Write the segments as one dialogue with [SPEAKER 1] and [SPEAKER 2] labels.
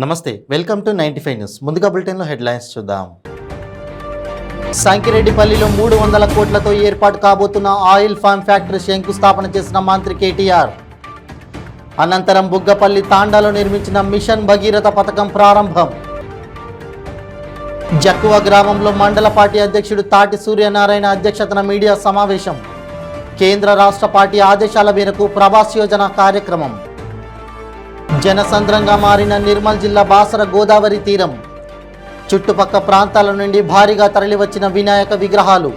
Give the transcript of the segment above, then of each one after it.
[SPEAKER 1] నమస్తే, welcome to 95 news. ముందుగా బులెటిన్లో హెడ్లైన్స్ చూద్దాం. సంకిరెడ్డిపల్లిలో 300 కోట్లతో ఏర్పాటు కాబోతున్న ఆయిల్ ఫామ్ ఫ్యాక్టరీ శంకుస్థాపన చేసిన మంత్రి కేటీఆర్. అనంతరం బుగ్గపల్లి తాండాలో నిర్మించిన మిషన్ భగీరథ పథకం ప్రారంభం. జక్కువ గ్రామంలో మండల పార్టీ అధ్యక్షుడు తాటి సూర్యనారాయణ అధ్యక్షతన మీడియా సమావేశం. కేంద్ర రాష్ట్ర పార్టీ ఆదేశాల మేరకు ప్రభాస్ యోజన కార్యక్రమం. జనసంద్రంగా మారిన నిర్మల్ జిల్లా బాసర గోదావరి తీరం. చుట్టుపక్క ప్రాంతాల నుండి భారీగా తరలివచ్చిన వినాయక విగ్రహాలు.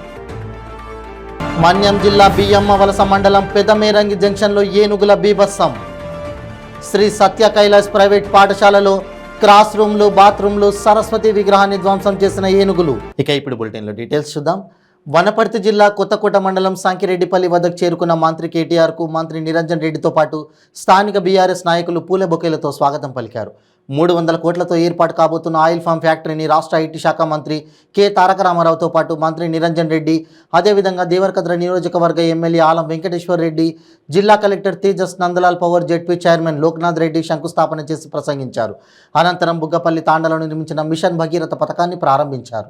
[SPEAKER 1] మన్యం జిల్లా బియ్యమ్మ వలస మండలం పెదమేరంగి జంక్షన్లో ఏనుగుల బీభత్సం. శ్రీ సత్య కైలాస్ ప్రైవేట్ పాఠశాలలో క్లాస్ రూమ్లు, బాత్రూంలు, సరస్వతి విగ్రహాన్ని ధ్వంసం చేసిన ఏనుగులు. ఇక ఇప్పుడు బులెటిన్లో డీటెయిల్స్ చూద్దాం. వనపర్తి జిల్లా కొత్తకోట మండలం సంకిరెడ్డిపల్లి వద్దకు చేరుకున్న మంత్రి కేటీఆర్కు మంత్రి నిరంజన్ రెడ్డితో పాటు స్థానిక బీఆర్ఎస్ నాయకులు పూల బొకేలతో స్వాగతం పలికారు. 300 కోట్లతో ఏర్పాటు కాబోతున్న ఆయిల్ ఫామ్ ఫ్యాక్టరీని రాష్ట్ర ఐటీ శాఖ మంత్రి కె తారక రామారావుతో పాటు మంత్రి నిరంజన్ రెడ్డి, అదేవిధంగా దేవరకద్ర నియోజకవర్గ ఎమ్మెల్యే ఆలం వెంకటేశ్వర్ రెడ్డి, జిల్లా collector Tejas Nandlal Pawar ZP chairman Loknath Reddy శంకుస్థాపన చేసి ప్రసంగించారు. అనంతరం బుగ్గపల్లి తాండాలో నిర్మించిన మిషన్ భగీరథ పథకాన్ని ప్రారంభించారు.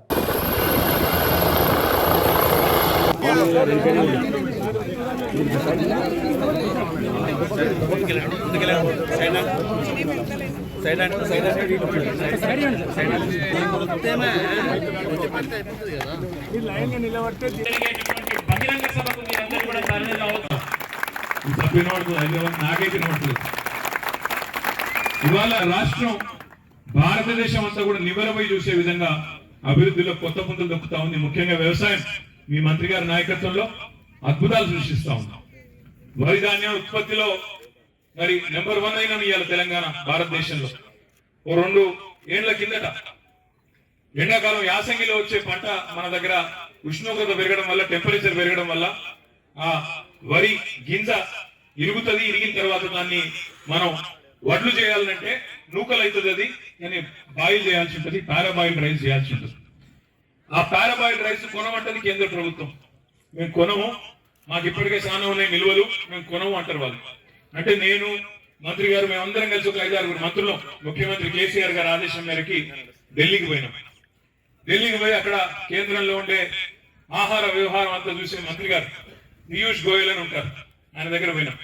[SPEAKER 2] ఇవాళ రాష్ట్రం భారతదేశం అంతా కూడా నివరమై చూసే విధంగా అభివృద్ధిలో కొత్త పుంతలు దొక్కుతా ఉంది. ముఖ్యంగా వ్యవసాయం మీ మంత్రి గారి నాయకత్వంలో అద్భుతాలు సృష్టిస్తా ఉన్నాం. వరి ధాన్యం ఉత్పత్తిలో మరి నెంబర్ 1 అయిన ఇవాళ తెలంగాణ భారతదేశంలో. ఓ 2 ఏళ్ల కిందట ఎండాకాలం యాసంగిలో వచ్చే పంట మన దగ్గర ఉష్ణోగ్రత పెరగడం వల్ల, టెంపరేచర్ పెరగడం వల్ల ఆ వరి గింజ ఇరుగుతుంది. ఇరిగిన తర్వాత దాన్ని మనం వడ్లు చేయాలంటే నూకలు అవుతుంది. అది కానీ బాయిల్ చేయాల్సి ఉంటుంది, పారాబాయిల్ రైస్ చేయాల్సి ఉంటుంది. ఆ పారాబాయిల్ రైస్ కొనమంటది కేంద్ర ప్రభుత్వం. మేము కొనము, మాకు ఇప్పటికే చాలా ఉన్నాయి నిల్వలు, మేము కొనము అంటారు వాళ్ళు. అంటే నేను, మంత్రి గారు, మేమందరం కలిసి ఒక 5-6 మంత్రులు ముఖ్యమంత్రి కేసీఆర్ గారి ఆదేశం మేరకి ఢిల్లీకి పోయినాం. ఢిల్లీకి పోయి అక్కడ కేంద్రంలో ఉండే ఆహార వ్యవహారం అంతా చూసే మంత్రి గారు పీయూష్ గోయల్ అని ఉంటారు, ఆయన దగ్గర పోయినాం.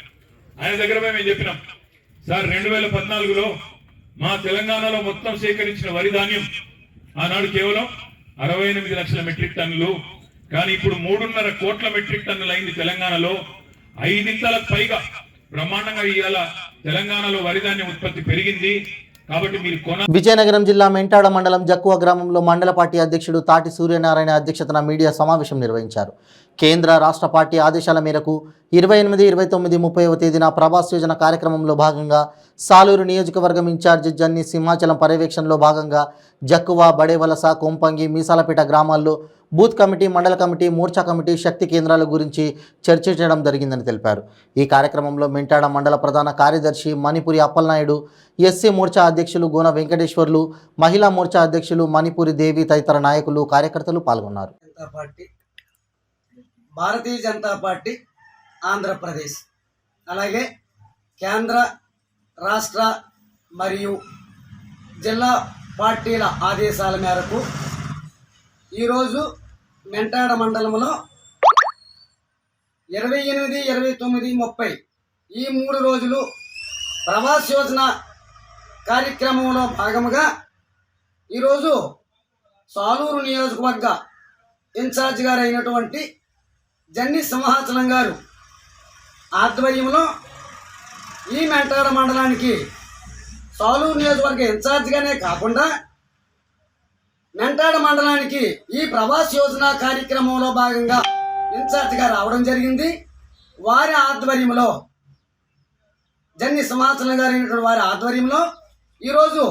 [SPEAKER 2] ఆయన దగ్గర పోయి మేము చెప్పినాం, సార్ 2014లో మా తెలంగాణలో మొత్తం సేకరించిన వరి ధాన్యం ఆనాడు కేవలం 68 లక్షల మెట్రిక్ టన్నులు. కానీ ఇప్పుడు 3.5 కోట్ల మెట్రిక్ టన్నులు అయింది తెలంగాణలో. 5 పైగా బ్రహ్మాండంగా ఇవాళ తెలంగాణలో వరి ధాన్యం ఉత్పత్తి పెరిగింది. కాబట్టి మీరు
[SPEAKER 1] విజయనగరం జిల్లా మెంటాడ మండలం జక్కువ గ్రామంలో మండల పార్టీ అధ్యక్షుడు తాటి సూర్యనారాయణ అధ్యక్షతన మీడియా సమావేశం నిర్వహించారు. కేంద్ర రాష్ట్ర పార్టీ ఆదేశాల మేరకు 28, 29, 30వ తేదీన ప్రభాస్ యోజన కార్యక్రమంలో భాగంగా సాలూరు నియోజకవర్గం ఇన్ఛార్జి జన్ని సింహాచలం పర్యవేక్షణలో భాగంగా జక్కువ, బడేవలస, కొంపంగి, మీసాలపేట గ్రామాల్లో బూత్ కమిటీ, మండల కమిటీ, మోర్చా కమిటీ, శక్తి కేంద్రాల గురించి చర్చించడం జరిగిందని తెలిపారు. ఈ కార్యక్రమంలో మెంటాడ మండల ప్రధాన కార్యదర్శి మణిపురి అప్పలనాయుడు, ఎస్సీ మోర్చా అధ్యక్షులు గోన వెంకటేశ్వర్లు, మహిళా మోర్చా అధ్యక్షులు మణిపురి దేవి తదితర నాయకులు, కార్యకర్తలు పాల్గొన్నారు.
[SPEAKER 3] భారతీయ జనతా పార్టీ ఆంధ్రప్రదేశ్, అలాగే కేంద్ర రాష్ట్ర మరియు జిల్లా పార్టీల ఆదేశాల మేరకు ఈరోజు మెంటాడ మండలంలో 28, 29, 30 ఈ 3 రోజులు ప్రవాస్ యోజన కార్యక్రమంలో భాగముగా ఈరోజు సాలూరు నియోజకవర్గ ఇన్ఛార్జ్ గారు అయినటువంటి జన్ని సింహాచలం గారు ఆధ్వర్యంలో ఈ మెంటాడ మండలానికి సాలూరు నియోజకవర్గ ఇన్ఛార్జిగానే కాకుండా మెంటాడ మండలానికి ఈ ప్రవాస్ యోజన కార్యక్రమంలో భాగంగా ఇన్ఛార్జిగా రావడం జరిగింది. వారి ఆధ్వర్యంలో, జన్ని సింహాచలం గారు అయినటువంటి వారి ఆధ్వర్యంలో ఈరోజు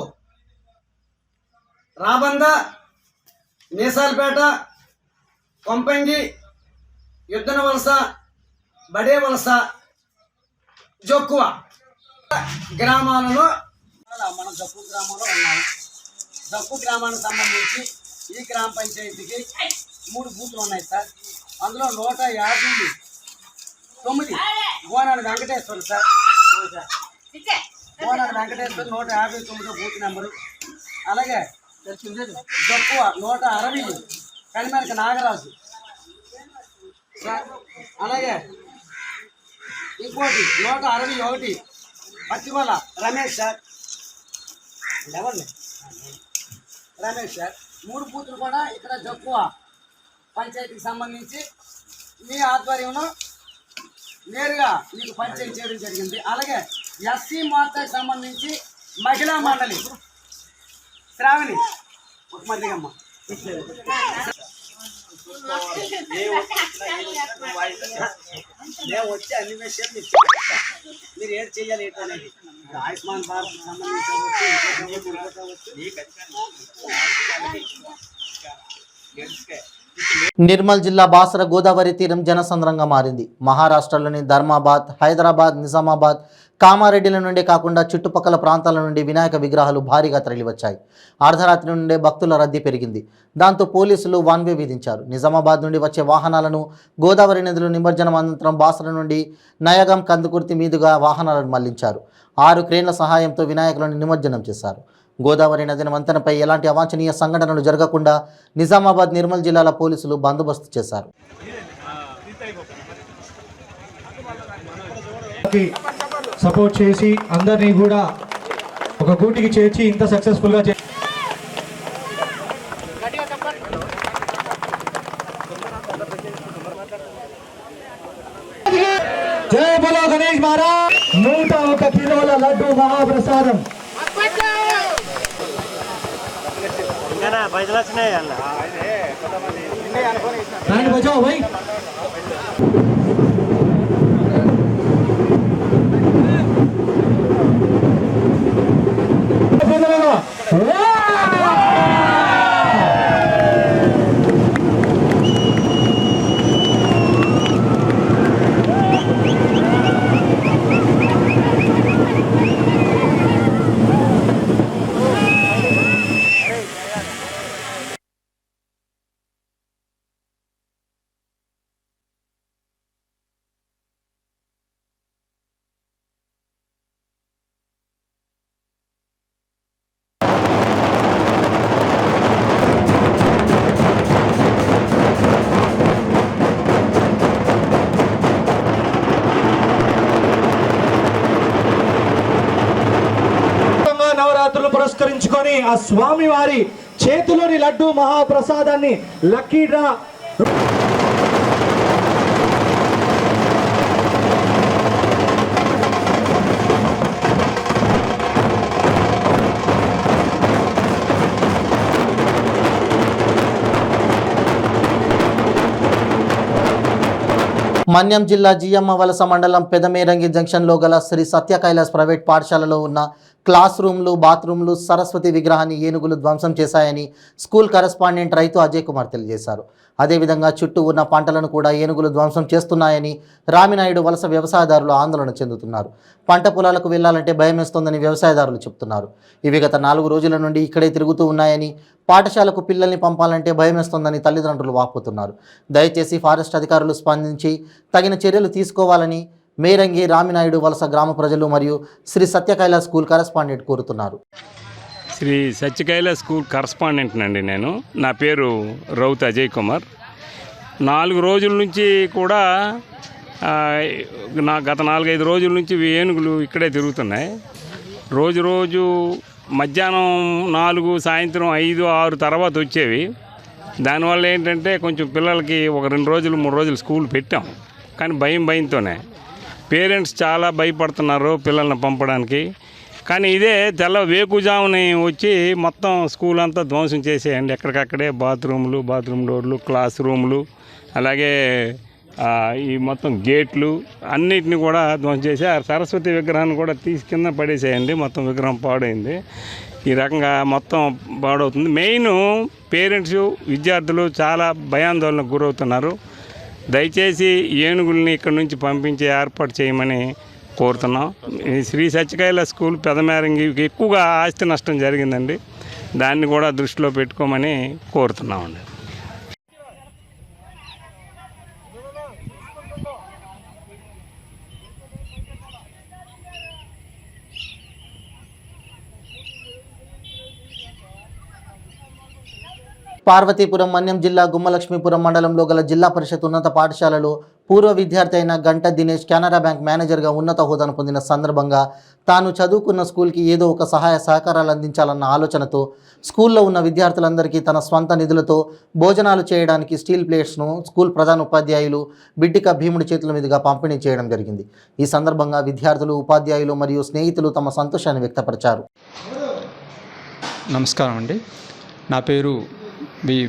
[SPEAKER 3] రాబంద, మీసాలపేట, కొంపంగి, యుద్ధన వలస, బడే వలస, జక్కువ గ్రామాలలో మన జక్కు గ్రామంలో ఉన్నాము. జక్కు గ్రామానికి సంబంధించి ఈ గ్రామ పంచాయతీకి 3 బూతులు ఉన్నాయి సార్. అందులో 159 గోనాడు Venkateswaru sir, Konala Venkateshwar 159 booth number. అలాగే జక్కువ 160 కలిమెరక నాగరాజు సార్. అలాగే ఇంకోటి 161 పచ్చిగొల రమేష్ సార్. ఎవరిని రమేష్ సార్. 3 బూతులు కూడా ఇక్కడ జక్కువ పంచాయతీకి సంబంధించి మీ ఆధ్వర్యంలో నేరుగా మీకు పరిచయం చేయడం జరిగింది. అలాగే ఎస్సీ మోర్చాకి సంబంధించి మహిళా మండలి శ్రావణి మల్లిగమ్మ. నేను వచ్చి అన్ని విషయాలు మీరు ఏం చేయాలి ఏంటనేది ఆయుష్మాన్ భారత్ సంబంధించి
[SPEAKER 1] నిర్మల్ జిల్లా బాసర గోదావరి తీరం జనసంద్రంగా మారింది. మహారాష్ట్రలోని ధర్మాబాద్, హైదరాబాద్, నిజామాబాద్, కామారెడ్డిల నుండే కాకుండా చుట్టుపక్కల ప్రాంతాల నుండి వినాయక విగ్రహాలు భారీగా తరలివచ్చాయి. అర్ధరాత్రి నుండే భక్తుల రద్దీ పెరిగింది. దాంతో పోలీసులు వన్ వే విధించారు. నిజామాబాద్ నుండి వచ్చే వాహనాలను గోదావరి నదిలో నిమజ్జనం అనంతరం బాసర నుండి నయగం కందుకుర్తి మీదుగా వాహనాలను మళ్లించారు. 6 క్రేన్ల సహాయంతో వినాయకులను నిమజ్జనం చేశారు. గోదావరి నదిన వంతెనపై ఎలాంటి అవాంఛనీయ సంఘటనలు జరగకుండా నిజామాబాద్, నిర్మల్ జిల్లాల పోలీసులు బందోబస్తు చేశారు.
[SPEAKER 4] సపోర్ట్ చేసి అందరినీ కూడా ఒక గూటికి చేర్చి ఇంత సక్సెస్ఫుల్గా జై బోలో గణేష్ మహారాజ్. 101 కిలోల లడ్డు మహాప్రసాదం. बैंड बजाओ भाई. నవరాత్రులు పురస్కరించుకొని ఆ స్వామి వారి చేతిలోని లడ్డు మహాప్రసాదాన్ని లక్కీ డ్రా
[SPEAKER 1] మన్యం జిల్లా జియమ్మ వలస మండలం పెదమేరంగి జంక్షన్లో గల శ్రీ సత్య కైలాస్ ప్రైవేట్ పాఠశాలలో ఉన్న క్లాస్ రూమ్లు, బాత్రూమ్లు, సరస్వతి విగ్రహాన్ని ఏనుగులు ధ్వంసం చేశాయని స్కూల్ కరెస్పాండెంట్ రైతు అజయ్ కుమార్ తెలియజేశారు. అదేవిధంగా చుట్టూ ఉన్న పంటలను కూడా ఏనుగులు ధ్వంసం చేస్తున్నాయని రామినాయుడు వలస వ్యవసాయదారులు ఆందోళన చెందుతున్నారు. పంట పొలాలకు వెళ్లాలంటే భయమేస్తోందని వ్యవసాయదారులు చెబుతున్నారు. ఇవి గత 4 రోజుల నుండి ఇక్కడే తిరుగుతూ ఉన్నాయని, పాఠశాలకు పిల్లల్ని పంపాలంటే భయమేస్తోందని తల్లిదండ్రులు వాపోతున్నారు. దయచేసి ఫారెస్ట్ అధికారులు స్పందించి తగిన చర్యలు తీసుకోవాలని మేరంగి, రామినాయుడు వలస గ్రామ ప్రజలు మరియు శ్రీ సత్యకైల స్కూల్ కరెస్పాండెంట్ కోరుతున్నారు.
[SPEAKER 5] శ్రీ సత్యకైల స్కూల్ కరెస్పాండెంట్ అండి నేను. నా పేరు రౌత్ అజయ్ కుమార్. 4 రోజుల నుంచి కూడా గత 4-5 రోజుల నుంచి ఏనుగులు ఇక్కడే తిరుగుతున్నాయి. రోజు మధ్యాహ్నం 4, సాయంత్రం 5, 6 తర్వాత వచ్చేవి. దానివల్ల ఏంటంటే కొంచెం పిల్లలకి ఒక 2 రోజులు 3 రోజులు స్కూల్ పెట్టాం. కానీ భయంతోనే పేరెంట్స్ చాలా భయపడుతున్నారు పిల్లల్ని పంపడానికి. కానీ ఇదే వేకుజాముని వచ్చి మొత్తం స్కూల్ అంతా ధ్వంసం చేసేయండి. ఎక్కడికక్కడే బాత్రూమ్ డోర్లు, క్లాస్ రూమ్లు, అలాగే ఈ మొత్తం గేట్లు అన్నిటిని కూడా ధ్వంసం చేసి ఆ సరస్వతి విగ్రహాన్ని కూడా తీసి కింద పడేసేయండి. మొత్తం విగ్రహం పాడైంది. ఈ రకంగా మొత్తం పాడవుతుంది. మెయిన్ పేరెంట్స్, విద్యార్థులు చాలా భయాందోళనకు గురవుతున్నారు. దయచేసి ఏనుగుల్ని ఇక్కడ నుంచి పంపించే ఏర్పాటు చేయమని కోరుతున్నాం. ఈ శ్రీ సత్యకైల స్కూల్ పెదమేరంగికి ఎక్కువగా ఆస్తి నష్టం జరిగిందండి. దాన్ని కూడా దృష్టిలో పెట్టుకోమని కోరుతున్నామండి.
[SPEAKER 1] పార్వతీపురం మన్యం జిల్లా గుమ్మలక్ష్మీపురం మండలంలో గల జిల్లా పరిషత్ ఉన్నత పాఠశాలలో పూర్వ విద్యార్థి అయిన గంట దినేష్ కెనరా బ్యాంక్ మేనేజర్గా ఉన్నత హోదాను పొందిన సందర్భంగా తాను చదువుకున్న స్కూల్కి ఏదో ఒక సహాయ సహకారాలు అందించాలన్న ఆలోచనతో స్కూల్లో ఉన్న విద్యార్థులందరికీ తన స్వంత నిధులతో భోజనాలు చేయడానికి స్టీల్ ప్లేట్స్ను స్కూల్ ప్రధాన ఉపాధ్యాయులు బిడ్డిక భీముడి చేతుల మీదుగా పంపిణీ చేయడం జరిగింది. ఈ సందర్భంగా విద్యార్థులు, ఉపాధ్యాయులు మరియు స్నేహితులు తమ సంతోషాన్ని వ్యక్తపరిచారు.
[SPEAKER 6] నమస్కారం అండి. నా పేరు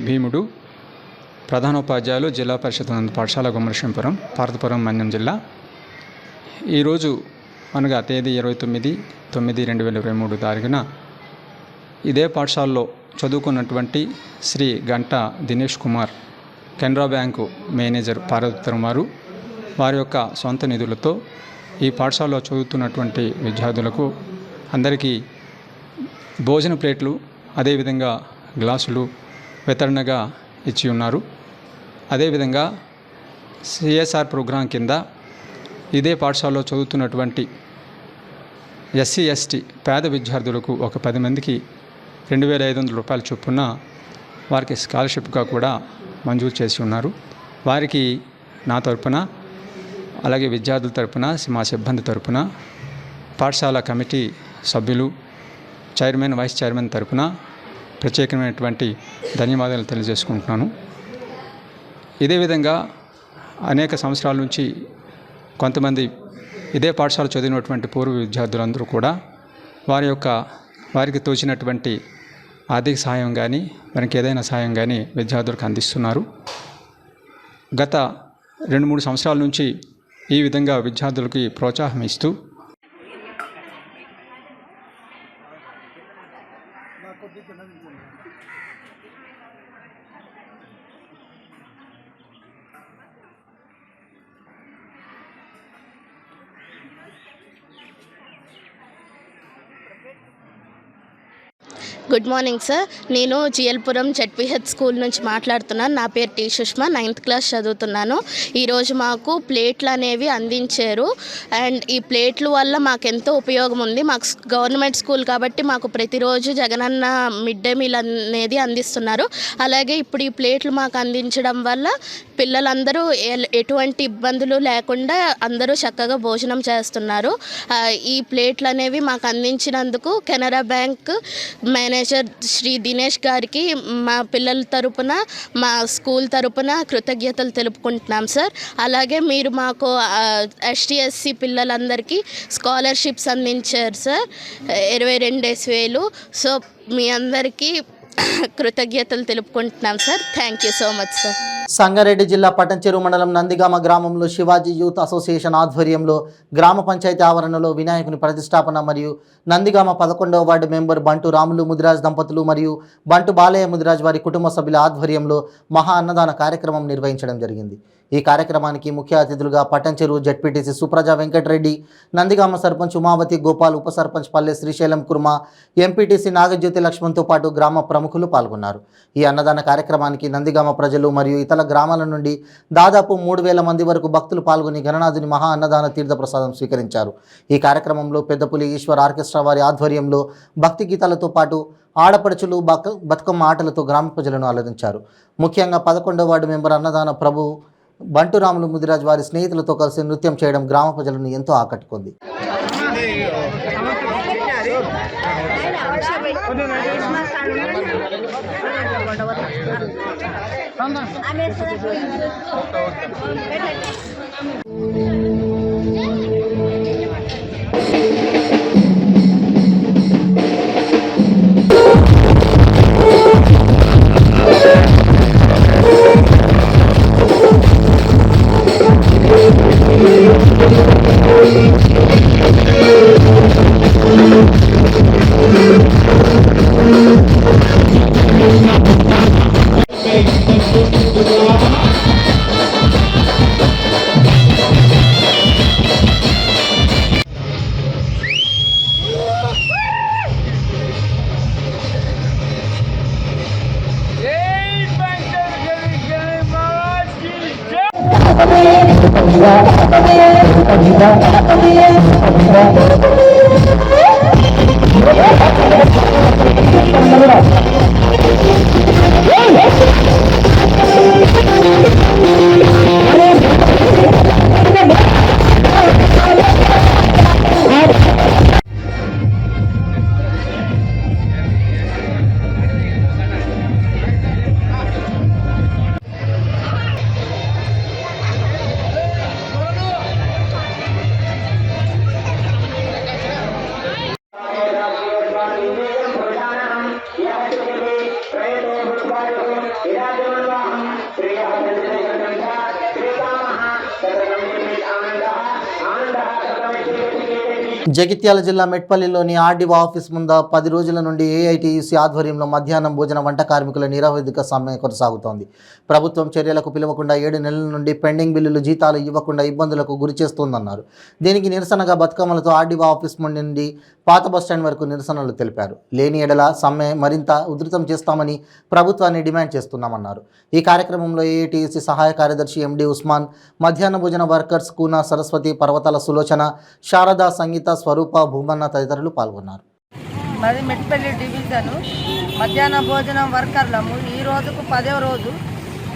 [SPEAKER 6] భీముడు, ప్రధానోపాధ్యాయులు జిల్లా పరిషత్ ఉన్నత పాఠశాల గుమ్మలక్ష్మీపురం, పార్వతీపురం, మన్యం జిల్లా. ఈరోజు అనగా తేదీ 29/9/2023 తారీఖున ఇదే పాఠశాలలో చదువుకున్నటువంటి శ్రీ గంట దినేష్ కుమార్ కెనరా బ్యాంకు మేనేజర్ పార్వతీపురం వారి యొక్క సొంత నిధులతో ఈ పాఠశాలలో చదువుతున్నటువంటి విద్యార్థులకు అందరికీ భోజన ప్లేట్లు, అదేవిధంగా గ్లాసులు వితరణగా ఇచ్చి ఉన్నారు. అదేవిధంగా సిఎస్ఆర్ ప్రోగ్రాం కింద ఇదే పాఠశాలలో చదువుతున్నటువంటి ఎస్సీ ఎస్టీ పేద విద్యార్థులకు ఒక 10 మందికి 2,500 రూపాయల చొప్పున వారికి స్కాలర్షిప్గా కూడా మంజూరు చేసి ఉన్నారు. వారికి నా తరపున, అలాగే విద్యార్థుల తరపున, మా సిబ్బంది తరపున, పాఠశాల కమిటీ సభ్యులు, చైర్మన్, వైస్ చైర్మన్ తరపున ప్రత్యేకమైనటువంటి ధన్యవాదాలు తెలియజేసుకుంటున్నాను. ఇదే విధంగా అనేక సంవత్సరాల నుంచి కొంతమంది ఇదే పాఠశాల చదివినటువంటి పూర్వ విద్యార్థులందరూ కూడా వారికి తోచినటువంటి ఆర్థిక సహాయం కానీ, మనకి ఏదైనా సహాయం కానీ విద్యార్థులకు అందిస్తున్నారు. గత 2-3 సంవత్సరాల నుంచి ఈ విధంగా విద్యార్థులకి ప్రోత్సాహం ఇస్తూ
[SPEAKER 7] గుడ్ మార్నింగ్ సార్. నేను జిఎల్పురం జెడ్పీహెచ్ స్కూల్ నుంచి మాట్లాడుతున్నాను. నా పేరు టీ సుష్మా, 9th క్లాస్ చదువుతున్నాను. ఈరోజు మాకు ప్లేట్లు అనేవి అందించారు. అండ్ ఈ ప్లేట్ల వల్ల మాకు ఎంతో ఉపయోగం ఉంది. మాకు గవర్నమెంట్ స్కూల్ కాబట్టి మాకు ప్రతిరోజు జగనన్న మిడ్ డే మీల్ అనేది అందిస్తున్నారు. అలాగే ఇప్పుడు ఈ ప్లేట్లు మాకు అందించడం వల్ల పిల్లలందరూ ఎటువంటి ఇబ్బందులు లేకుండా అందరూ చక్కగా భోజనం చేస్తున్నారు. ఈ ప్లేట్లు అనేవి మాకు అందించినందుకు కెనరా బ్యాంక్ మేనేజర్ శ్రీ దినేష్ గారికి మా పిల్లల తరపున, మా స్కూల్ తరపున కృతజ్ఞతలు తెలుపుకుంటున్నాం సార్. అలాగే మీరు మాకు ST/SC పిల్లలందరికీ స్కాలర్షిప్స్ అందించారు సార్, 22,000. సో మీ అందరికీ కృతజ్ఞతలు తెలుపుకుంటున్నాం sir. Thank you so much sir.
[SPEAKER 1] Sangareddy జిల్లా పటంచెరు మండలం నందిగామ గ్రామంలో శివాజీ యూత్ అసోసియేషన్ ఆధ్వర్యంలో గ్రామ పంచాయతీ ఆవరణలో వినాయకుని ప్రతిష్టాపన మరియు నందిగామ 11వ వార్డు మెంబర్ బంటు రాములు ముదిరాజ్ దంపతులు మరియు బంటు బాలయ్య ముదిరాజ్ వారి కుటుంబ సభ్యుల ఆధ్వర్యంలో మహా అన్నదాన కార్యక్రమం నిర్వహించడం జరిగింది. ఈ కార్యక్రమానికి ముఖ్య అతిథులుగా పటంచెరు జెడ్పీటీసీ సుప్రజ వెంకటరెడ్డి, నందిగామ సర్పంచ్ ఉమావతి గోపాల్, ఉప సర్పంచ్ పల్లె శ్రీశైలం కుర్మ, ఎంపీటీసీ నాగజ్యోతి లక్ష్మణ్తో పాటు గ్రామ ప్రముఖులు పాల్గొన్నారు. ఈ అన్నదాన కార్యక్రమానికి నందిగామ ప్రజలు మరియు ఇతర గ్రామాల నుండి దాదాపు 3,000 మంది వరకు భక్తులు పాల్గొని గణనాథుని మహా అన్నదాన తీర్థ ప్రసాదం స్వీకరించారు. ఈ కార్యక్రమంలో పెద్దపులి ఈశ్వర్ ఆర్కెస్ట్రా వారి ఆధ్వర్యంలో భక్తి గీతాలతో పాటు ఆడపడుచులు బతుకమ్మ ఆటలతో గ్రామ ప్రజలను అలరించారు. ముఖ్యంగా 11వ వార్డు మెంబర్ అన్నదాన ప్రభు బంటు రాములు ముదిరాజ్ వారి స్నేహితులతో కలిసి నృత్యం చేయడం గ్రామ ప్రజలను ఎంతో ఆకట్టుకుంది.
[SPEAKER 8] Yeah.
[SPEAKER 1] జగిత్యాల జిల్లా మెట్పల్లిలోని ఆర్డీఓ ఆఫీస్ ముందు 10 రోజుల నుండి ఏఐటీయూసీ ఆధ్వర్యంలో మధ్యాహ్నం భోజన వంట కార్మికుల నిరవధిక సమ్మె కొనసాగుతోంది. ప్రభుత్వం చర్యలకు పిలవకుండా 7 నెలల నుండి పెండింగ్ బిల్లులు జీతాలు ఇవ్వకుండా ఇబ్బందులకు గురి చేస్తోందన్నారు. దీనికి నిరసనగా బతుకమ్మలతో ఆర్డీఓ ఆఫీస్ నుండి పాత బస్టాండ్ వరకు నిరసనలు తెలిపారు. లేని ఎడల సమ్మె మరింత ఉధృతం చేస్తామని ప్రభుత్వాన్ని డిమాండ్ చేస్తున్నామన్నారు. ఈ కార్యక్రమంలో ఏఐటీయూసీ సహాయ కార్యదర్శి ఎండి ఉస్మాన్, మధ్యాహ్న భోజన వర్కర్స్ కూన సరస్వతి, పర్వతాల సులోచన, శారదా, సంగీత, స్వరూప, భూమన్న తదితరులు పాల్గొన్నారు.
[SPEAKER 8] మాది మెట్పల్లి డివిజను మధ్యాహ్న భోజనం వర్కర్లము. ఈ రోజుకు 10వ రోజు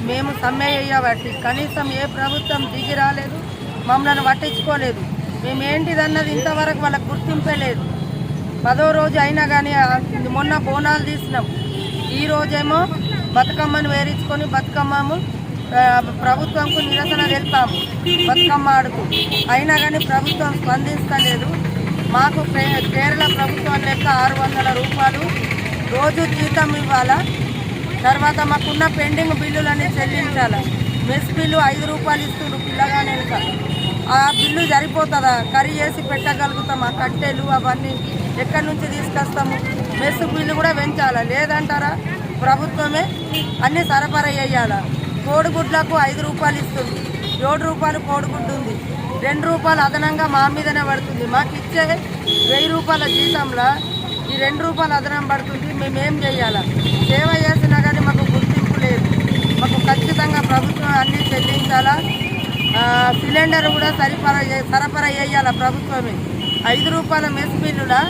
[SPEAKER 8] మేము సమ్మె చేయబట్టి కనీసం ఏ ప్రభుత్వం దిగి రాలేదు, మమ్మల్ని పట్టించుకోలేదు. మేమేంటిదన్నది ఇంతవరకు వాళ్ళకి గుర్తింపే లేదు. 10వ రోజు అయినా కానీ మొన్న బోనాలు తీసినాం. ఈ రోజేమో బతుకమ్మను వేరించుకొని బతుకమ్మము ప్రభుత్వంకు నిరసన తెలిపాము బతుకమ్మ ఆడుతూ. అయినా కానీ ప్రభుత్వం స్పందించలేదు. మాకు కేరళ ప్రభుత్వం లెక్క 600 రూపాయలు రోజు జీతం ఇవ్వాలా. తర్వాత మాకున్న పెండింగ్ బిల్లులన్నీ చెల్లించాలి. మెస్ బిల్లు 5 రూపాయలు ఇస్తున్నారు పిల్లగానే. ఆ బిల్లు సరిపోతుందా? కర్రీ చేసి పెట్టగలుగుతాం? ఆ కట్టెలు అవన్నీ ఎక్కడి నుంచి తీసుకొస్తాము? మెస్ బిల్లు కూడా పెంచాలా లేదంటారా? ప్రభుత్వమే అన్నీ సరఫరా చేయాలా. కోడిగుడ్లకు 5 రూపాయలు ఇస్తుంది. 7 రూపాయలు కోడిగుడ్డు ఉంది. 2 రూపాయలు అదనంగా మా మీదనే పడుతుంది. మాకు ఇచ్చే 1000 రూపాయల జీతంలో ఈ 2 రూపాయలు అదనం పడుతుంది. మేమేం చేయాలా? సేవ చేసినా కానీ మాకు గుర్తింపు లేదు. మాకు ఖచ్చితంగా ప్రభుత్వం అన్నీ చెల్లించాలా. సిలిండర్ కూడా సరఫరా చేయాలా ప్రభుత్వమే. 5 రూపాయల మెస్ బిల్లులా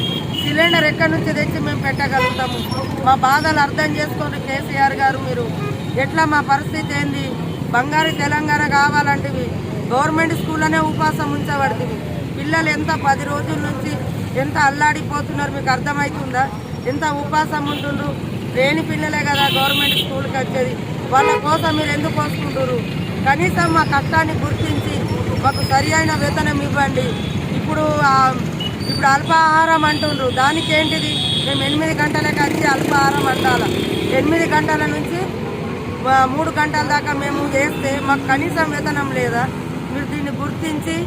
[SPEAKER 8] సిలిండర్ ఎక్కడి నుంచి తెచ్చి మేము పెట్టగలుగుతాము? మా బాధలు అర్థం చేసుకోండి కేసీఆర్ గారు. మీరు ఎట్లా మా పరిస్థితి ఏంది? బంగారు తెలంగాణ కావాలంటే గవర్నమెంట్ స్కూల్లోనే ఉపాసం ఉంచబడుతుంది. పిల్లలు ఎంత 10 రోజుల నుంచి ఎంత అల్లాడిపోతున్నారు మీకు అర్థమవుతుందా? ఎంత ఉపాసం ఉంటుండ్రు. లేని పిల్లలే కదా గవర్నమెంట్ స్కూల్కి వచ్చేది. వాళ్ళ కోసం మీరు ఎందుకు వస్తుంటారు? కనీసం మా కష్టాన్ని గుర్తించి మాకు సరి అయిన వేతనం ఇవ్వండి. ఇప్పుడు అల్పాహారం అంటుండ్రు. దానికి ఏంటిది? మేము 8 గంటలకు వచ్చి అల్పాహారం అంటాల. 8 గంటల నుంచి 3 గంటల దాకా మేము చేస్తే మాకు కనీసం వేతనం లేదా? మీరు దీన్ని గుర్తించి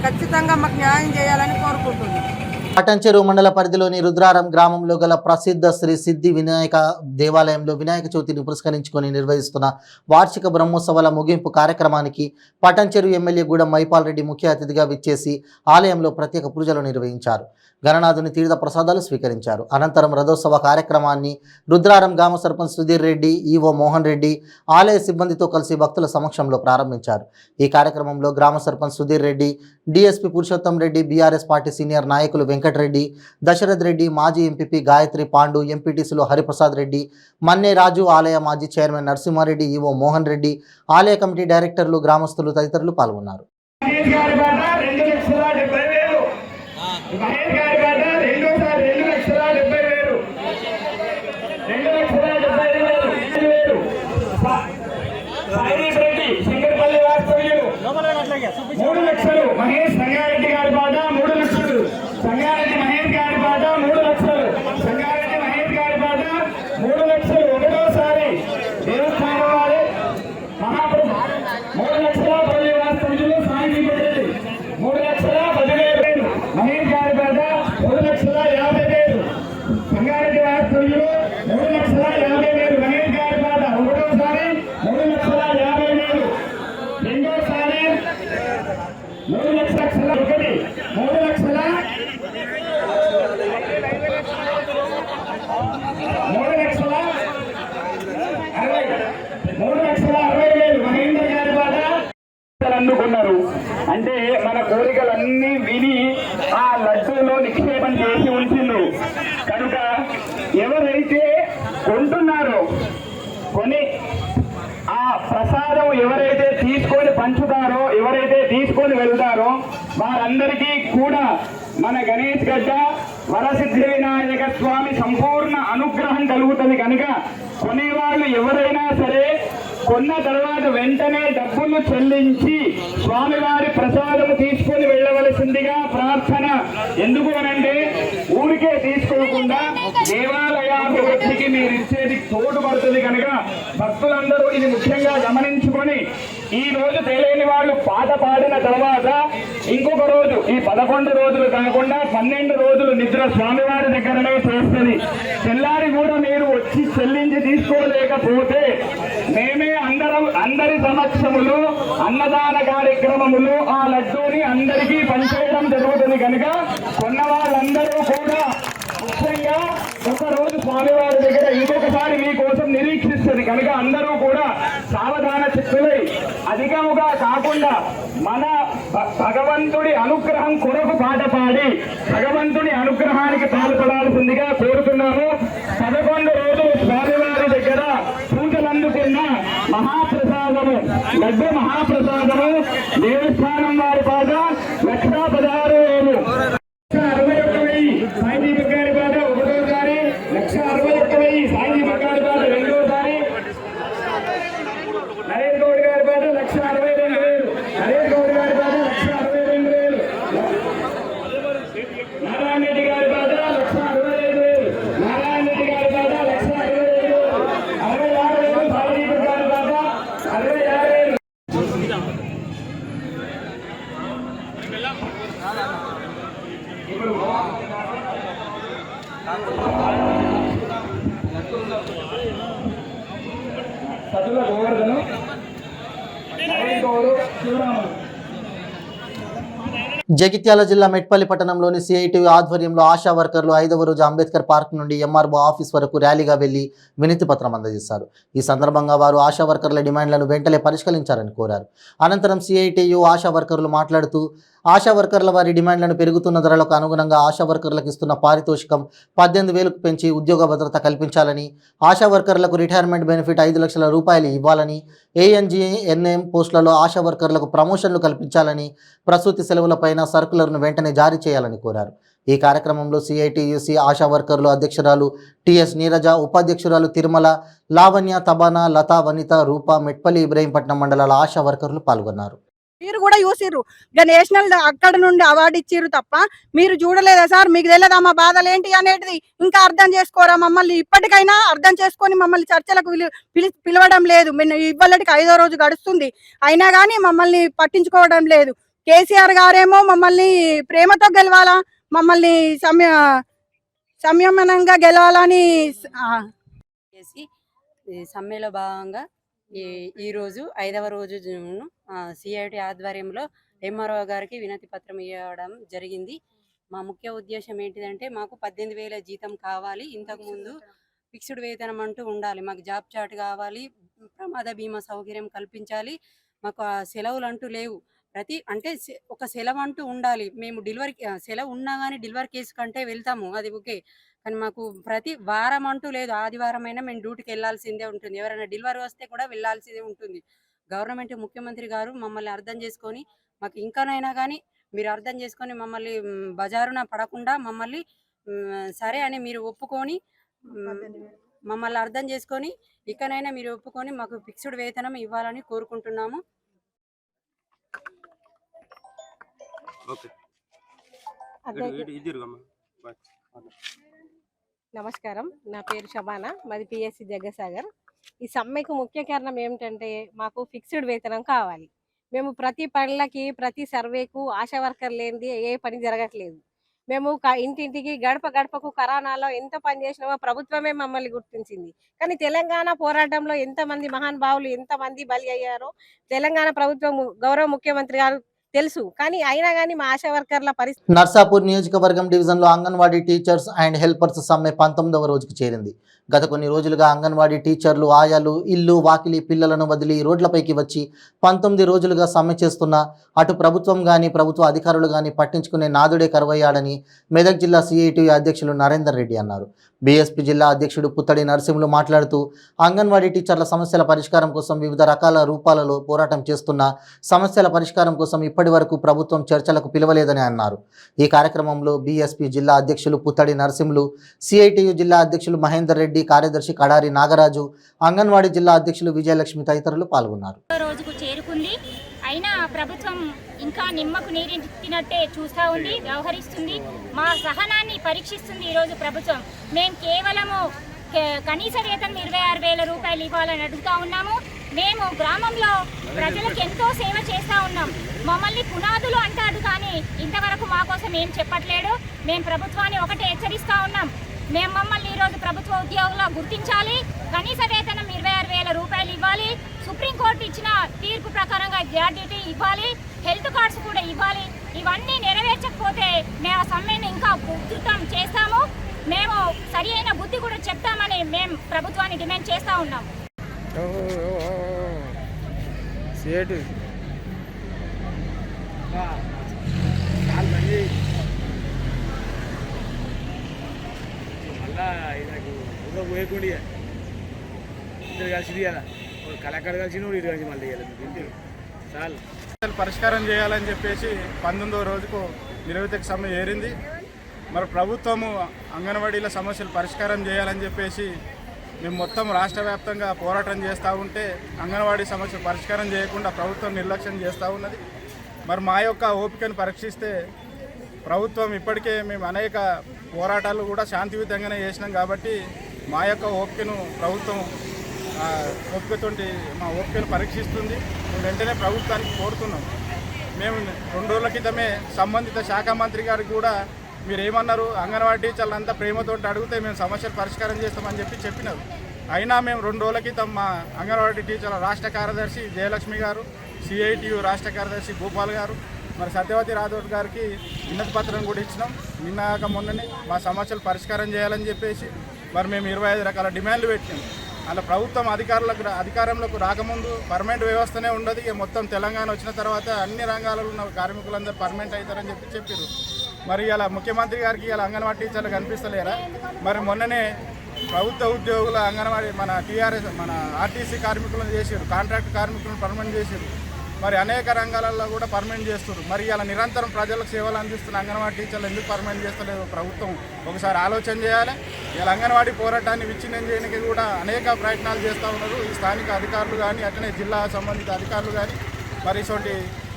[SPEAKER 8] ఖచ్చితంగా మాకు న్యాయం చేయాలని కోరుకుంటున్నాం.
[SPEAKER 1] పటంచెరువు మండల పరిధిలోని రుద్రారం గ్రామంలో గల ప్రసిద్ధ శ్రీ సిద్ధి వినాయక దేవాలయంలో వినాయక చవితిని పురస్కరించుకొని నిర్వహిస్తున్న వార్షిక బ్రహ్మోత్సవాల ముగింపు కార్యక్రమానికి పటంచెరువు ఎమ్మెల్యే గూడెం మైపాల్ రెడ్డి ముఖ్య అతిథిగా విచ్చేసి ఆలయంలో ప్రత్యేక పూజలు నిర్వహించారు. గణనాథుని తీర్థ ప్రసాదాలు స్వీకరించారు. అనంతరం రథోత్సవ కార్యక్రమాన్ని రుద్రారం గ్రామ సర్పంచ్ సుధీర్ రెడ్డి, ఈవో మోహన్ రెడ్డి ఆలయ సిబ్బందితో కలిసి భక్తుల సమక్షంలో ప్రారంభించారు. ఈ కార్యక్రమంలో గ్రామ sarpanch Sudheer Reddy, DSP Purushottam Reddy, BRS party senior నాయకులు వెంకటరెడ్డి, దశరథ్ రెడ్డి, మాజీ ఎంపీపీ గాయత్రి పాండు, ఎంపీటీసీలు హరిప్రసాద్ రెడ్డి, మన్నే రాజు, ఆలయ మాజీ చైర్మన్ నరసింహారెడ్డి, ఈవో మోహన్ రెడ్డి, ఆలయ కమిటీ డైరెక్టర్లు, గ్రామస్తులు తదితరులు పాల్గొన్నారు.
[SPEAKER 9] మహేష్ సంగారెడ్డి గారి పాట 3 లక్షలు. సంగారెడ్డి మహేష్ గారి పాట 3 లక్షలు. సంగారెడ్డి మహేష్ గారి పాట 3 లక్షలు. ఒకటోసారి దేవస్థానం వారి మహాప్రభు 3 లక్షల 10 వాస్తవ్యులు సాయి పెట్టేది 3 లక్షల 10,000. మహేష్ గారి పాట 3 లక్షల 50,000. సంగారెడ్డి వాస్తవ్యులు 3 లక్షల 50,000. మహేష్ గారి పాట ఒకటోసారి 3 లక్షల 50,000. రెండోసారి 3 లక్షల 1, 3 లక్షల 60,000. మహేంద్ర గారి బాధ అందుకున్నారు. అంటే మన కోరికలన్నీ విని ఆ లడ్డూలో నిక్షేపం చేసి ఉంచిండ్రు. కనుక ఎవరైతే కొంటున్నారో కొని ఆ ప్రసాదం ఎవరైతే తీసుకొని పంచుతారో, ఎవరైతే తీసుకొని వెళ్తారో వారందరికీ కూడా మన గణేష్ గడ్డ వరసిద్ధి వినాయక స్వామి సంపూర్ణ అనుగ్రహం కలుగుతుంది. కనుక కొనేవాళ్ళు ఎవరైనా సరే కొన్న తర్వాత వెంటనే డబ్బులు చెల్లించి స్వామివారి ప్రసాదము తీసుకొని వెళ్ళవలసిందిగా ప్రార్థన. ఎందుకు అనంటే ఊరికే తీసుకోకుండా దేవాలయాభివృద్ధికి మీరు ఇచ్చేది తోడు ఉపయోగపడుతుంది కనుక భక్తులందరూ ఇది ముఖ్యంగా గమనించుకొని ఈ రోజు తెలియని వాళ్ళు పాట పాడిన తర్వాత ఇంకొక రోజు ఈ 11 రోజులు కాకుండా 12 రోజులు నిద్ర స్వామివారి దగ్గరనే చేస్తుంది. తెల్లారి కూడా మీరు వచ్చి చెల్లించి తీసుకోలేకపోతే మేమే అందరి సమక్షములు అన్నదాన కార్యక్రమములు ఆ లడ్డూని అందరికీ పంచేయడం జరుగుతుంది కనుక కొన్న వాళ్ళందరూ కూడా ముఖ్యంగా ఒకరోజు స్వామివారి దగ్గర ఇంకొకసారి మీకోసం నిరీక్షిస్తుంది కనుక అందరూ కూడా సావధాన చిత్తులై అధికముగా కాకుండా మన భగవంతుడి అనుగ్రహం కొరకు పాట పాడి భగవంతుడి అనుగ్రహానికి పాల్పడాల్సిందిగా కోరుతున్నాము. 11 రోజులు స్వామివారి దగ్గర పూజలందుకున్న మహాప్రసాదము లడ్డు మహాప్రసాదము దేవస్థానం వారి పాద 1,16,000 61,000 సాయిదీపక్ గారి పాద ఒకటోసారి 1,61,000 సాయిదీపక్ గారి పాద రెండోసారి నరేష్ గౌడ్ గారి పాద 1,62,000 నరేష్ గౌడ్ గారి పాద 1,62,000 నారాయణ రెడ్డి గారి పాద 1,65,000 నారాయణ రెడ్డి గారి పాద 1,65,000 66,000 సాయిదీపక్ గారి పాద 66,000. సతుల గోవర్ధను నరేష్ గౌడ్ శివరాములు.
[SPEAKER 1] జగిత్యాల జిల్లా మెట్పల్లి పట్టణంలోని సిఐటియు ఆధ్వర్యంలో ఆశా వర్కర్లు 5వ రోజు అంబేద్కర్ పార్క్ నుండి ఎంఆర్ఓ ఆఫీస్ వరకు ర్యాలీగా వెళ్లి వినతి పత్రం అందజేశారు. ఈ సందర్భంగా వారు ఆశా వర్కర్ల డిమాండ్లను వెంటనే పరిష్కరించాలని కోరారు. అనంతరం సిఐటియు ఆశా వర్కర్లు మాట్లాడుతూ ఆశా వర్కర్ల వారి డిమాండ్లను పెరుగుతున్న ధరలకు అనుగుణంగా ఆశా వర్కర్లకు ఇస్తున్న పారితోషికం 18,000కు పెంచి ఉద్యోగ భద్రత కల్పించాలని, ఆశా వర్కర్లకు రిటైర్మెంట్ బెనిఫిట్ 5 లక్షల రూపాయలు ఇవ్వాలని, ANGNM పోస్టులలో ఆశా వర్కర్లకు ప్రమోషన్లు కల్పించాలని, ప్రసూతి సెలవులపైన సర్కులర్ను వెంటనే జారీ చేయాలని కోరారు. ఈ కార్యక్రమంలో సిఐటియుసి ఆశా వర్కర్లు అధ్యక్షురాలు టిఎస్ నీరజ, ఉపాధ్యక్షురాలు తిరుమల, లావణ్య, తబానా, లత, వనిత, రూప, మెట్పల్లి ఇబ్రహీంపట్నం మండలాల ఆశా వర్కర్లు పాల్గొన్నారు.
[SPEAKER 8] మీరు కూడా చూసిర్రు, ఇక నేషనల్ అక్కడ నుండి అవార్డు ఇచ్చిర్రు తప్ప మీరు చూడలేదా సార్? మీకు తెలియదా మా బాధలు ఏంటి అనేది? ఇంకా అర్థం చేసుకోరా మమ్మల్ని? ఇప్పటికైనా అర్థం చేసుకొని మమ్మల్ని చర్చలకు పిలవడం లేదు. ఇవాళకి 5వ రోజు గడుస్తుంది, అయినా కానీ మమ్మల్ని పట్టించుకోవడం లేదు. కేసీఆర్ గారేమో మమ్మల్ని ప్రేమతో గెలవాలా, మమ్మల్ని సంయమనంగా గెలవాలని
[SPEAKER 10] చేసి సమ్మెలో భాగంగా ఈరోజు 5వ రోజు సిఐటి ఆధ్వర్యంలో ఎంఆర్ఓ గారికి వినతి పత్రం ఇవ్వడం జరిగింది. మా ముఖ్య ఉద్దేశం ఏంటిదంటే మాకు 18,000 జీతం కావాలి. ఇంతకుముందు ఫిక్స్డ్ వేతనం అంటూ ఉండాలి, మాకు జాబ్ చార్ట్ కావాలి, ప్రమాద బీమా సౌకర్యం కల్పించాలి, మాకు సెలవులు అంటూ లేవు. అంటే ఒక సెలవు అంటూ ఉండాలి. మేము డెలివరీ సెలవు ఉన్నా కానీ డెలివరీ కేసు కంటే వెళ్తాము, అది ఓకే, కానీ మాకు ప్రతి వారం అంటూ లేదు. ఆదివారం అయినా మేము డ్యూటీకి వెళ్ళాల్సిందే ఉంటుంది, ఎవరైనా డెలివరీ వస్తే కూడా వెళ్ళాల్సిందే ఉంటుంది. గవర్నమెంట్ ముఖ్యమంత్రి గారు మమ్మల్ని అర్థం చేసుకొని మాకు ఇంకానైనా కానీ మీరు అర్థం చేసుకొని మమ్మల్ని బజారున పడకుండా మమ్మల్ని సరే అని మీరు ఒప్పుకొని మమ్మల్ని అర్థం చేసుకొని ఇకనైనా మీరు ఒప్పుకొని మాకు ఫిక్స్డ్ వేతనం ఇవ్వాలని కోరుకుంటున్నాము.
[SPEAKER 11] నమస్కారం, నా పేరు శబానా, మాది పిఎస్సి జగ్గసాగర్. ఈ సమ్మెకు ముఖ్య కారణం ఏమిటంటే మాకు ఫిక్స్డ్ వేతనం కావాలి. మేము ప్రతి పనులకి ప్రతి సర్వేకు ఆశా వర్కర్ లేనిది ఏ పని జరగట్లేదు. మేము ఇంటింటికి గడప గడపకు కరోనాలో ఎంత పని చేసినామో ప్రభుత్వమే మమ్మల్ని గుర్తించింది. కానీ తెలంగాణ పోరాటంలో ఎంతమంది మహానుభావులు ఎంతమంది బలి అయ్యారో తెలంగాణ ప్రభుత్వం గౌరవ ముఖ్యమంత్రి గారు తెలుసు. కానీ అయినా కానీ మా ఆశా వర్కర్ల పరిస్థితి.
[SPEAKER 1] నర్సాపూర్ నియోజకవర్గం డివిజన్లో అంగన్వాడీ టీచర్స్ అండ్ హెల్పర్స్ సమ్మె 19వ రోజుకు చేరింది. గత కొన్ని రోజులుగా అంగన్వాడీ టీచర్లు, ఆయాలు ఇల్లు వాకిలి పిల్లలను వదిలి రోడ్లపైకి వచ్చి 19 రోజులుగా సమ్మె చేస్తున్నా అటు ప్రభుత్వం కానీ ప్రభుత్వ అధికారులు కానీ పట్టించుకునే నాదుడే కరువయ్యాడని మెదక్ జిల్లా సిఐటియు అధ్యక్షులు నరేందర్ రెడ్డి అన్నారు. బీఎస్పీ జిల్లా అధ్యక్షుడు పుత్తడి నరసింహులు మాట్లాడుతూ అంగన్వాడీ టీచర్ల సమస్యల పరిష్కారం కోసం వివిధ రకాల రూపాలలో పోరాటం చేస్తున్న సమస్యల పరిష్కారం కోసం ఇప్పటి వరకు ప్రభుత్వం చర్చలకు పిలవలేదని అన్నారు. ఈ కార్యక్రమంలో బీఎస్పీ జిల్లా అధ్యక్షులు పుత్తడి నరసింహులు, సిఐటియు జిల్లా అధ్యక్షులు మహేందర్ రెడ్డి, కార్యదర్శి కడారి నాగరాజు, అంగన్వాడీ జిల్లా అధ్యక్షులు విజయలక్ష్మి తదితరులు పాల్గొన్నారు.
[SPEAKER 12] రోజుకు చేరుకుంది, అయినా ప్రభుత్వం ఇంకా నిమ్మకు నీరెత్తినట్టే చూస్తూ ఉంది, వ్యవహరిస్తుంది. మా సహనాన్ని పరీక్షిస్తుంది ఈరోజు ప్రభుత్వం. మేము కనీస వేతనం 26,000 రూపాయలు ఇవ్వాలని అడుగుతూ ఉన్నాము. మేము గ్రామంలో ప్రజలకు ఎంతో సేవ చేస్తూ ఉన్నాం. మమ్మల్ని పునాదులు అంటాడు కానీ ఇంతవరకు మా కోసం ఏం చెప్పట్లేడు. మేము ప్రభుత్వాన్ని ఒకటే హెచ్చరిస్తూ ఉన్నాం. మమ్మల్ని ఈరోజు ప్రభుత్వ ఉద్యోగుల్లో గుర్తించాలి, కనీస వేతనం 26,000 రూపాయలు ఇవ్వాలి, సుప్రీంకోర్టు ఇచ్చిన తీర్పు ప్రకారంగా గ్రాడ్యుటీ ఇవ్వాలి, హెల్త్ కార్డ్స్ కూడా ఇవ్వాలి. ఇవన్నీ నెరవేర్చకపోతే మేము ఆ సమ్మెను ఇంకా ఉధృతం చేస్తాము. మేము సరి అయిన బుద్ధి కూడా చెప్తామని మేము ప్రభుత్వాన్ని డిమాండ్ చేస్తూ ఉన్నాము.
[SPEAKER 13] పరిష్కారం చేయాలని చెప్పేసి 19వ రోజుకు నిరవధిక సమ్మె ఏరింది. మరి ప్రభుత్వము అంగన్వాడీల సమస్యలు పరిష్కారం చేయాలని చెప్పేసి మేము మొత్తం రాష్ట్ర వ్యాప్తంగా పోరాటం చేస్తూ ఉంటే అంగన్వాడీ సమస్యలు పరిష్కారం చేయకుండా ప్రభుత్వం నిర్లక్ష్యం చేస్తూ ఉన్నది. మరి మా యొక్క ఓపికను పరీక్షిస్తే ప్రభుత్వం ఇప్పటికే మేము అనేక పోరాటాలు కూడా శాంతియుతంగానే చేసినాం కాబట్టి మా యొక్క ఓపికను ప్రభుత్వం ఓపికతోటి మా ఓపికను పరీక్షిస్తుంది. వెంటనే ప్రభుత్వానికి కోరుతున్నాం. మేము 2 రోజుల క్రితమే సంబంధిత శాఖ మంత్రి గారికి కూడా మీరు ఏమన్నారు, అంగన్వాడీ టీచర్లు అంతా ప్రేమతో అడిగితే మేము సమస్యలు పరిష్కారం చేస్తామని చెప్పినారు. అయినా మేము 2 రోజుల క్రితం మా అంగన్వాడీ టీచర్ల రాష్ట్ర కార్యదర్శి జయలక్ష్మి గారు, సిఐటియు రాష్ట్ర కార్యదర్శి భూపాల్ గారు, మరి సత్యవతి రాథోడ్ గారికి వినతి పత్రం కూడా ఇచ్చినాం. నిన్నాక మొన్ననే మా సమస్యలు పరిష్కారం చేయాలని చెప్పేసి మరి మేము 25 రకాల డిమాండ్లు పెట్టినాం. అలా ప్రభుత్వం అధికారంలోకి రాకముందు పర్మనెంట్ వ్యవస్థనే ఉండదు. ఇక మొత్తం తెలంగాణ వచ్చిన తర్వాత అన్ని రంగాలలో ఉన్న కార్మికులందరూ పర్మనెంట్ అవుతారని చెప్పారు. మరి ఇలా ముఖ్యమంత్రి గారికి ఇలా అంగన్వాడీ టీచర్లు కనిపిస్తలేరా? మరి మొన్ననే ప్రభుత్వ ఉద్యోగుల అంగన్వాడీ మన టీఆర్ఎస్ మన ఆర్టీసీ కార్మికులను చేశారు, కాంట్రాక్ట్ కార్మికులను పర్మనెంట్ చేశారు. మరి అనేక రంగాలలో కూడా పర్మనెంట్ చేస్తారు. మరి ఇలా నిరంతరం ప్రజలకు సేవలు అందిస్తున్న అంగన్వాడీ టీచర్లు ఎందుకు పర్మనెంట్ చేస్తలేదు ప్రభుత్వం ఒకసారి ఆలోచన చేయాలి. ఇలా అంగన్వాడీ పోరాటాన్ని విచ్ఛిన్నం చేయడానికి కూడా అనేక ప్రయత్నాలు చేస్తూ ఉన్నారు ఈ స్థానిక అధికారులు కానీ, అట్లనే జిల్లా సంబంధిత అధికారులు కానీ. మరి ఇటువంటి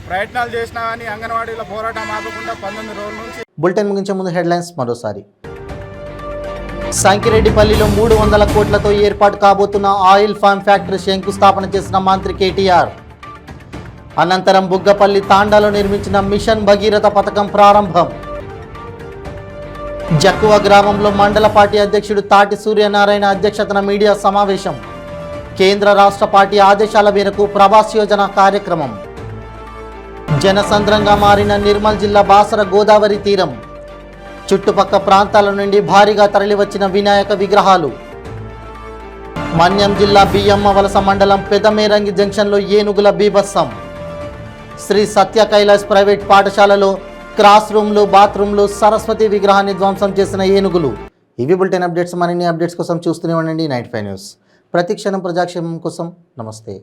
[SPEAKER 13] ప్రయత్నాలు చేసినా కానీ అంగన్వాడీల పోరాటం ఆపకుండా 19 రోజుల నుంచి.
[SPEAKER 1] బులెటిన్ ముగించే ముందు హెడ్లైన్స్ మరోసారి. సంకిరెడ్డిపల్లిలో 300 కోట్లతో ఏర్పాటు కాబోతున్న ఆయిల్ ఫామ్ ఫ్యాక్టరీ శంకుస్థాపన చేసిన మంత్రి కేటీఆర్. అనంతరం బుగ్గపల్లి తాండాలో నిర్మించిన మిషన్ భగీరథ పథకం ప్రారంభం. జక్కువ గ్రామంలో మండల పార్టీ అధ్యక్షుడు తాటి సూర్యనారాయణ అధ్యక్షతన మీడియా సమావేశం. కేంద్ర రాష్ట్ర పార్టీ ఆదేశాల మేరకు ప్రభాస్ యోజన కార్యక్రమం. జనసంద్రంగా మారిన నిర్మల్ జిల్లా బాసర గోదావరి తీరం. చుట్టుపక్క ప్రాంతాల నుండి భారీగా తరలివచ్చిన వినాయక విగ్రహాలు. మన్యం జిల్లా బియ్యమ్మ వలస మండలం పెదమేరంగి జంక్షన్లో ఏనుగుల బీభత్సం. శ్రీ సత్య కైలాస్ ప్రైవేట్ పాఠశాలలో క్లాస్ రూమ్లు, బాత్రూంలు, సరస్వతి విగ్రహాన్ని ధ్వంసం చేసిన ఏనుగులు. ఇవి బులెటిన్ అప్డేట్స్. మరిన్ని అప్డేట్స్ కోసం చూస్తూనే ఉండండి 95 న్యూస్. ప్రతిక్షణం ప్రజాక్షేమం కోసం. నమస్తే.